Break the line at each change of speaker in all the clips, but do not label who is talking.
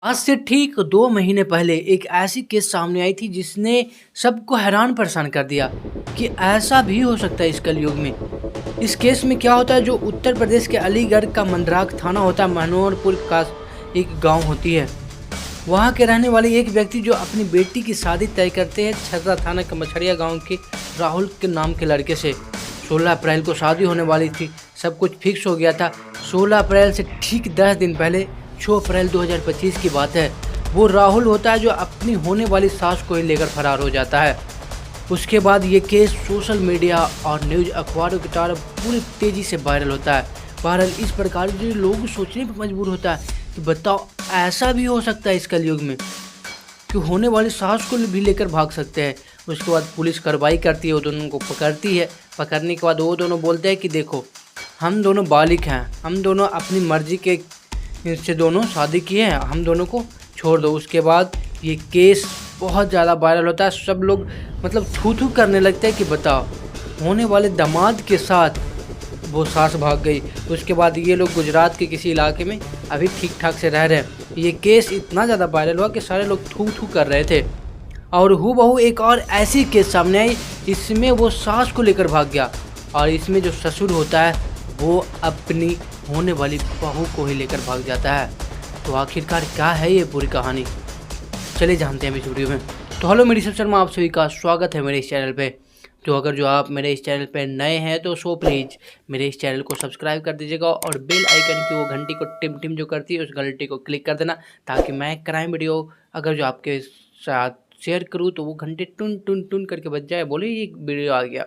आज से ठीक 2 महीने पहले एक ऐसी केस सामने आई थी जिसने सबको हैरान परेशान कर दिया कि ऐसा भी हो सकता है इस कलयुग में। इस केस में क्या होता है, जो उत्तर प्रदेश के अलीगढ़ का मंदराक थाना होता है, मनोहरपुर का एक गांव होती है। वहां के रहने वाले एक व्यक्ति जो अपनी बेटी की शादी तय करते हैं छर्रा थाना के मछरिया गाँव के राहुल के नाम के लड़के से। 16 अप्रैल को शादी होने वाली थी, सब कुछ फिक्स हो गया था। 16 अप्रैल से ठीक 10 दिन पहले 6 अप्रैल 2025 की बात है, वो राहुल होता है जो अपनी होने वाली सास को ही लेकर फरार हो जाता है। उसके बाद ये केस सोशल मीडिया और न्यूज़ अखबारों की तरह पूरी तेज़ी से वायरल होता है। वायरल इस प्रकार जो लोग सोचने पर मजबूर होता है कि बताओ ऐसा भी हो सकता है इस कलयुग में कि होने वाली सास को भी लेकर भाग सकते हैं। उसके बाद पुलिस कार्रवाई करती है, वो दोनों को पकड़ती है। पकड़ने के बाद वो दोनों बोलते हैं कि देखो हम दोनों बालिग हैं, हम दोनों अपनी मर्जी के से दोनों शादी किए हैं, हम दोनों को छोड़ दो। उसके बाद ये केस बहुत ज़्यादा वायरल होता है, सब लोग मतलब थू थू करने लगते हैं कि बताओ होने वाले दामाद के साथ वो सास भाग गई। उसके बाद ये लोग गुजरात के किसी इलाके में अभी ठीक ठाक से रह रहे हैं। ये केस इतना ज़्यादा वायरल हुआ कि सारे लोग थू थू कर रहे थे। और हूबहू एक और ऐसी केस सामने आई, इसमें वो सास को लेकर भाग गया और इसमें जो ससुर होता है वो अपनी होने वाली बहू को ही लेकर भाग जाता है। तो आखिरकार क्या है ये पूरी कहानी, चलिए जानते हैं इस वीडियो में। तो हेलो, मेरी सब शर्मा, आप सभी का स्वागत है मेरे इस चैनल पे। तो अगर आप मेरे इस चैनल पे नए हैं तो प्लीज़ मेरे इस चैनल को सब्सक्राइब कर दीजिएगा और बेल आइकन की वो घंटी को टिम टिम जो करती है उस घंटी को क्लिक कर देना, ताकि मैं क्राइम वीडियो अगर जो आपके साथ शेयर करूँ तो वो घंटे टुन टुन टुन करके बज जाए, बोले ये वीडियो आ गया।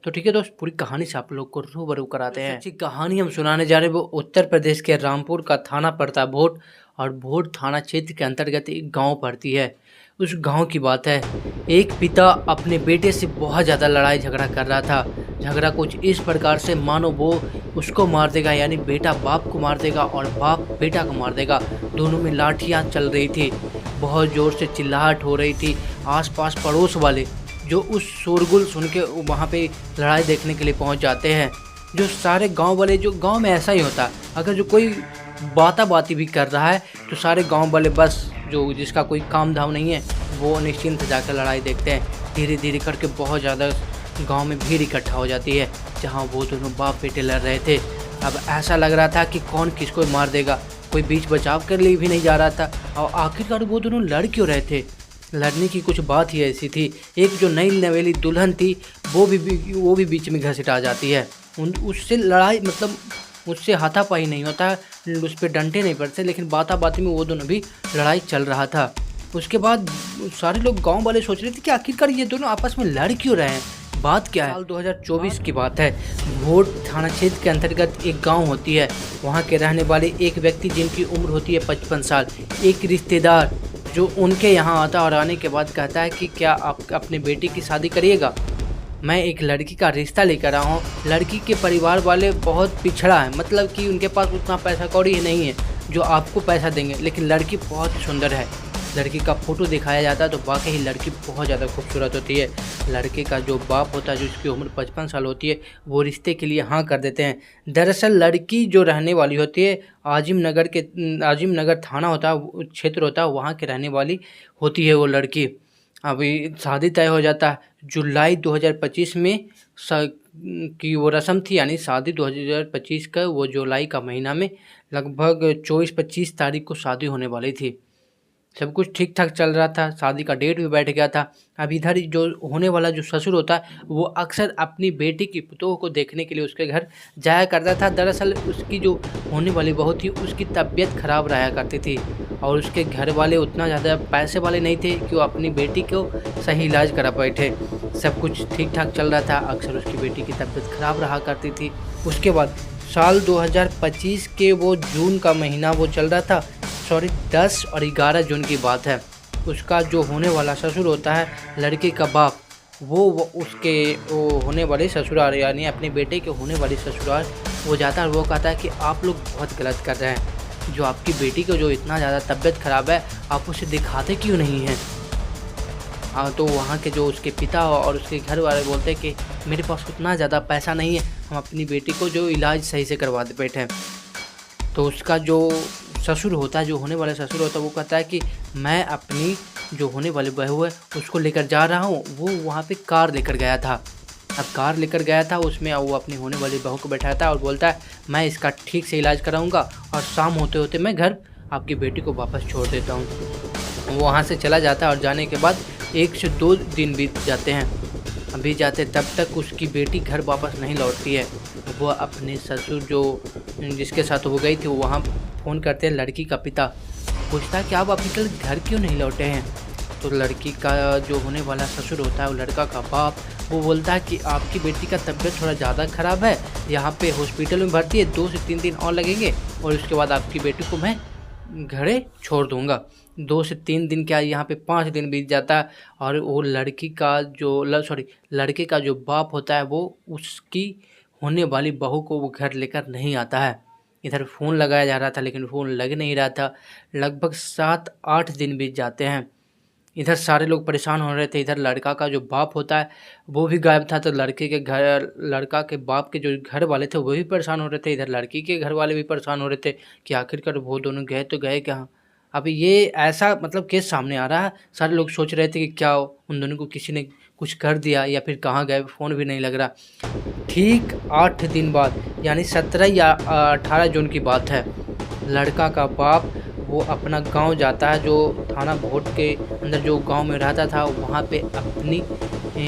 तो ठीक है दोस्त, पूरी कहानी से आप लोग को रूबरू कराते हैं। अच्छी कहानी हम सुनाने जा रहे हैं, वो उत्तर प्रदेश के रामपुर का थाना पड़ता है भोट, और भोट थाना क्षेत्र के अंतर्गत एक गांव पड़ती है। उस गांव की बात है, एक पिता अपने बेटे से बहुत ज़्यादा लड़ाई झगड़ा कर रहा था। झगड़ा कुछ इस प्रकार से मानो वो उसको मार देगा, यानी बेटा बाप को मार देगा और बाप बेटा को मार देगा। दोनों में लाठियाँ चल रही थी, बहुत ज़ोर से चिल्लाहट हो रही थी। आसपास पड़ोस वाले जो उस शोरगुल सुन के वहाँ पे लड़ाई देखने के लिए पहुँच जाते हैं। जो सारे गांव वाले, जो गांव में ऐसा ही होता है, अगर जो कोई बाती भी कर रहा है तो सारे गांव वाले बस जो जिसका कोई काम धाम नहीं है वो निश्चिंत से जाकर लड़ाई देखते हैं। धीरे धीरे करके बहुत ज़्यादा गांव में भीड़ इकट्ठा हो जाती है जहाँ वो दोनों बाप बेटे लड़ रहे थे। अब ऐसा लग रहा था कि कौन किसको मार देगा, कोई बीच बचाव कर लिए भी नहीं जा रहा था। और आखिरकार वो दोनों लड़ क्यों रहे थे, लड़ने की कुछ बात ही ऐसी थी। एक जो नई नवेली दुल्हन थी वो भी बीच में घसीट आ जाती है। उससे लड़ाई मतलब उससे हाथापाई नहीं होता, उस पर डंडे नहीं पड़ते, लेकिन बाती में वो दोनों भी लड़ाई चल रहा था। उसके बाद सारे लोग गांव वाले सोच रहे थे कि आखिरकार ये दोनों आपस में लड़ क्यों रहे हैं, बात क्या है। साल 2024 की बात है, भोट थाना क्षेत्र के अंतर्गत एक गांव होती है। वहां के रहने वाले एक व्यक्ति जिनकी उम्र होती है 55 साल, एक रिश्तेदार जो उनके यहाँ आता और आने के बाद कहता है कि क्या आप अपने बेटी की शादी करिएगा, मैं एक लड़की का रिश्ता लेकर आया हूँ। लड़की के परिवार वाले बहुत पिछड़ा है, मतलब कि उनके पास उतना पैसा कौड़ी नहीं है जो आपको पैसा देंगे, लेकिन लड़की बहुत सुंदर है। लड़की का फ़ोटो दिखाया जाता है तो वाकई ही लड़की बहुत ज़्यादा खूबसूरत होती है। लड़के का जो बाप होता है, जो उसकी उम्र 55 साल होती है, वो रिश्ते के लिए हाँ कर देते हैं। दरअसल लड़की जो रहने वाली होती है आजिम नगर थाना होता है, क्षेत्र होता है, वहाँ के रहने वाली होती है वो लड़की। अभी शादी तय हो जाता है जुलाई 2025 में की वो रस्म थी, यानी शादी 2025 का वो जुलाई का महीना में लगभग 24-25 तारीख को शादी होने वाली थी। सब कुछ ठीक ठाक चल रहा था, शादी का डेट भी बैठ गया था। अब इधर जो होने वाला जो ससुर होता है वो अक्सर अपनी बेटी की पुतोह को देखने के लिए उसके घर जाया करता था। दरअसल उसकी जो होने वाली बहू थी उसकी तबीयत खराब रहा करती थी और उसके घर वाले उतना ज़्यादा पैसे वाले नहीं थे कि वो अपनी बेटी को सही इलाज करा बैठे। सब कुछ ठीक ठाक चल रहा था, अक्सर उसकी बेटी की तबीयत खराब रहा करती थी। उसके बाद साल 2025 के वो जून का महीना वो चल रहा था, 10 और 11 जून की बात है। उसका जो होने वाला ससुर होता है, लड़के का बाप, वो उसके वो होने वाले ससुराल, यानी अपने बेटे के होने वाली ससुराल वो जाता है और वो कहता है कि आप लोग बहुत गलत कर रहे हैं। जो आपकी बेटी को जो इतना ज़्यादा तबीयत ख़राब है, आप उसे दिखाते क्यों नहीं हैं। तो वहाँ के जो उसके पिता और उसके घर वाले बोलते हैं कि मेरे पास उतना ज़्यादा पैसा नहीं है, हम अपनी बेटी को जो इलाज सही से करवा दे बैठे। तो उसका जो ससुर होता है, जो होने वाला ससुर होता है, वो कहता है कि मैं अपनी जो होने वाली बहू है उसको लेकर जा रहा हूँ। वो वहाँ पे कार लेकर गया था। अब कार लेकर गया था, उसमें वो अपनी होने वाली बहू को बैठाया था और बोलता है मैं इसका ठीक से इलाज कराऊंगा और शाम होते होते मैं घर आपकी बेटी को वापस छोड़ देता हूँ। वो वहाँ से चला जाता है और जाने के बाद 1 से 2 दिन बीत जाते हैं। अभी जाते तब तक उसकी बेटी घर वापस नहीं लौटती है। वो अपने ससुर जो जिसके साथ वो गई थी, वो वहाँ फ़ोन करते हैं लड़की का पिता, पूछता है कि आप अभी तक घर क्यों नहीं लौटे हैं। तो लड़की का जो होने वाला ससुर होता है, वो लड़का का बाप, वो बोलता है कि आपकी बेटी का तबीयत थोड़ा ज़्यादा ख़राब है, यहाँ पे हॉस्पिटल में भर्ती है, 2 से 3 दिन और लगेंगे और उसके बाद आपकी बेटी को मैं घरे छोड़ दूँगा। 2 से 3 दिन क्या, यहाँ पे 5 दिन बीत जाता है और वो लड़के का जो बाप होता है वो उसकी होने वाली बहू को वो घर लेकर नहीं आता है। इधर फ़ोन लगाया जा रहा था लेकिन फ़ोन लग नहीं रहा था। लगभग 7-8 दिन बीत जाते हैं। इधर सारे लोग परेशान हो रहे थे। इधर लड़का का जो बाप होता है वो भी गायब था, तो लड़का के बाप के जो घर वाले थे वो भी परेशान हो रहे थे। इधर लड़की के घर वाले भी परेशान हो रहे थे कि आखिरकार वो दोनों गए तो गए कहाँ। अब ये ऐसा केस सामने आ रहा है। सारे लोग सोच रहे थे कि क्या उन दोनों को किसी ने कुछ कर दिया या फिर कहाँ गए, फ़ोन भी नहीं लग रहा। ठीक 8 दिन बाद यानी 17 या 18 जून की बात है, लड़का का बाप वो अपना गांव जाता है, जो थाना भोट के अंदर जो गांव में रहता था, वहाँ पे अपनी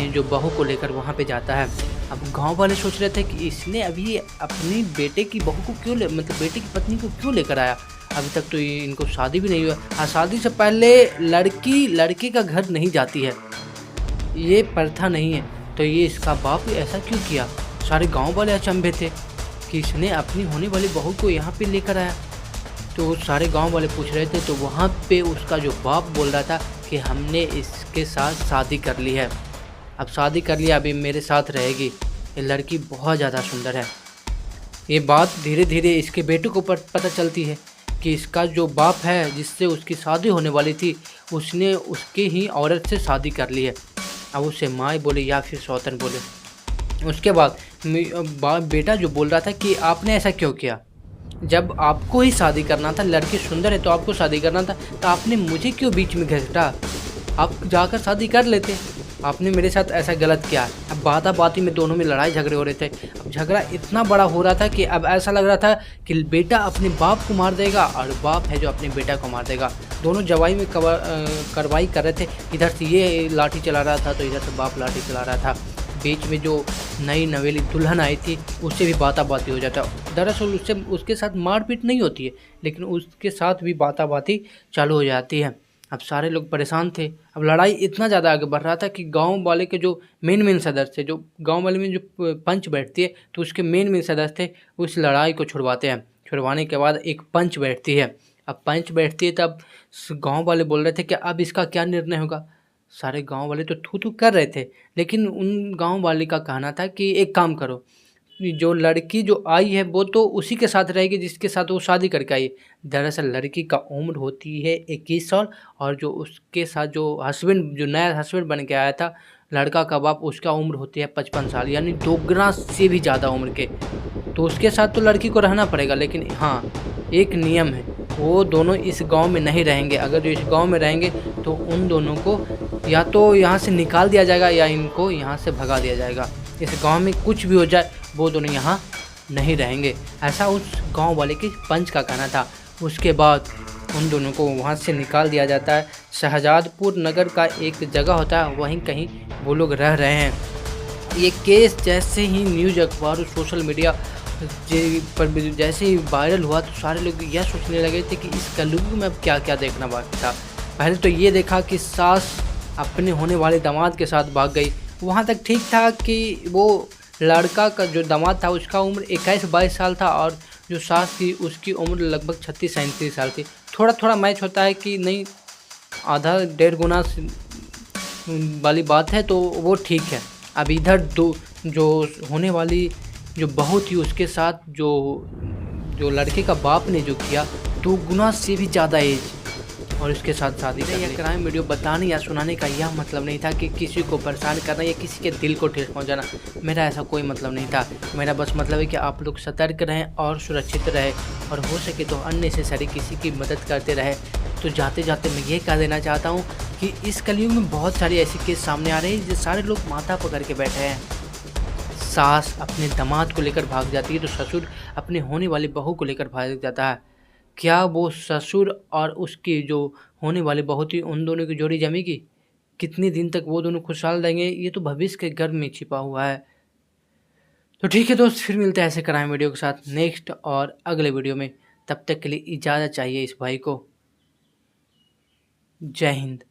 जो बहू को लेकर वहाँ पे जाता है। अब गांव वाले सोच रहे थे कि इसने अभी अपनी बेटे की बहू को क्यों बेटे की पत्नी को क्यों लेकर आया, अभी तक तो इनको शादी भी नहीं हुआ। हाँ, शादी से पहले लड़की लड़के का घर नहीं जाती है, ये प्रथा नहीं है, तो ये इसका बाप ऐसा क्यों किया। सारे गांव वाले अचंभे थे कि इसने अपनी होने वाली बहू को यहाँ पे लेकर आया। तो सारे गांव वाले पूछ रहे थे, तो वहाँ पे उसका जो बाप बोल रहा था कि हमने इसके साथ शादी कर ली है, अब शादी कर लिया, अभी मेरे साथ रहेगी, ये लड़की बहुत ज़्यादा सुंदर है। ये बात धीरे धीरे इसके बेटे को पता चलती है कि इसका जो बाप है जिससे उसकी शादी होने वाली थी, उसने उसकी ही औरत से शादी कर ली है। अब उसे माँ बोले या फिर सौतन बोले। उसके बाद बेटा जो बोल रहा था कि आपने ऐसा क्यों किया, जब आपको ही शादी करना था, लड़की सुंदर है तो आपको शादी करना था, तो आपने मुझे क्यों बीच में घसीटा, आप जाकर शादी कर लेते, आपने मेरे साथ ऐसा गलत किया। अब बाती में दोनों में लड़ाई झगड़े हो रहे थे। अब झगड़ा इतना बड़ा हो रहा था कि अब ऐसा लग रहा था कि बेटा अपने बाप को मार देगा और बाप है जो अपने बेटा को मार देगा। दोनों जवाई में कार्रवाई कर रहे थे, इधर से ये लाठी चला रहा था तो इधर से बाप लाठी चला रहा था। बीच में जो नई नवेली दुल्हन आई थी उससे भी बाती हो जाता। दरअसल उसके साथ मारपीट नहीं होती है, लेकिन उसके साथ भी बाती चालू हो जाती है। अब सारे लोग परेशान थे। अब लड़ाई इतना ज़्यादा आगे बढ़ रहा था कि गांव वाले के जो मेन सदस्य थे, जो गांव वाले में जो पंच बैठती है, तो उसके मेन सदस्य थे, उस लड़ाई को छुड़वाते हैं। छुड़वाने के बाद एक पंच बैठती है। अब पंच बैठती है तब गांव वाले बोल रहे थे कि अब इसका क्या निर्णय होगा। सारे गांव वाले तो थू कर रहे थे, लेकिन उन गांव वाले का कहना था कि एक काम करो, जो लड़की जो आई है वो तो उसी के साथ रहेगी जिसके साथ वो शादी करके आई। दरअसल लड़की का उम्र होती है 21 साल और जो उसके साथ जो नया हस्बैंड बन के आया था लड़का का बाप, उसका उम्र होती है 55 साल, यानी दोगुना से भी ज़्यादा उम्र के। तो उसके साथ तो लड़की को रहना पड़ेगा, लेकिन हाँ एक नियम है, वो दोनों इस गांव में नहीं रहेंगे। अगर जो इस गांव में रहेंगे तो उन दोनों को या तो यहाँ से निकाल दिया जाएगा या इनको यहाँ से भगा दिया जाएगा। इस गांव में कुछ भी हो जाए वो दोनों यहाँ नहीं रहेंगे, ऐसा उस गांव वाले के पंच का कहना था। उसके बाद उन दोनों को वहाँ से निकाल दिया जाता है। शहजादपुर नगर का एक जगह होता है, वहीं कहीं वो लोग रह रहे हैं। ये केस जैसे ही न्यूज़, अखबार और सोशल मीडिया पर जैसे ही वायरल हुआ तो सारे लोग यह सोचने लगे थे कि इस कलयुग में अब क्या क्या देखना बाकी था। पहले तो ये देखा कि सास अपने होने वाले दामाद के साथ भाग गई, वहाँ तक ठीक था कि वो लड़का का जो दामाद था उसका उम्र 21-22 साल था और जो सास थी उसकी उम्र लगभग 36-37 साल थी। थोड़ा थोड़ा मैच होता है कि नहीं, आधा 1.5 गुना वाली बात है तो वो ठीक है। अब इधर जो होने वाली जो बहू थी उसके साथ जो लड़के का बाप ने जो किया 2 गुना से भी ज़्यादा एज, और उसके साथ शादी कर ली। यह क्राइम वीडियो बताने या सुनाने का यह मतलब नहीं था कि किसी को परेशान करना या किसी के दिल को ठेस पहुंचाना। मेरा ऐसा कोई मतलब नहीं था। मेरा बस मतलब है कि आप लोग सतर्क रहें और सुरक्षित रहें, और हो सके तो अननेसेसरी किसी की मदद करते रहें। तो जाते जाते मैं ये कह देना चाहता हूँ कि इस कलयुग में बहुत सारे ऐसे केस सामने आ रहे हैं जो सारे लोग माथा पकड़ के बैठे हैं। सास अपने दामाद को लेकर भाग जाती है तो ससुर अपने होने वाली बहू को लेकर भाग जाता है। क्या वो ससुर और उसकी जो होने वाली बहू थी उन दोनों की जोड़ी जमेगी? कितने दिन तक वो दोनों खुशहाल रहेंगे, ये तो भविष्य के गर्भ में छिपा हुआ है। तो ठीक है दोस्त, फिर मिलते हैं ऐसे क्राइम वीडियो के साथ नेक्स्ट और अगले वीडियो में। तब तक के लिए इजाज़त चाहिए इस भाई को। जय हिंद।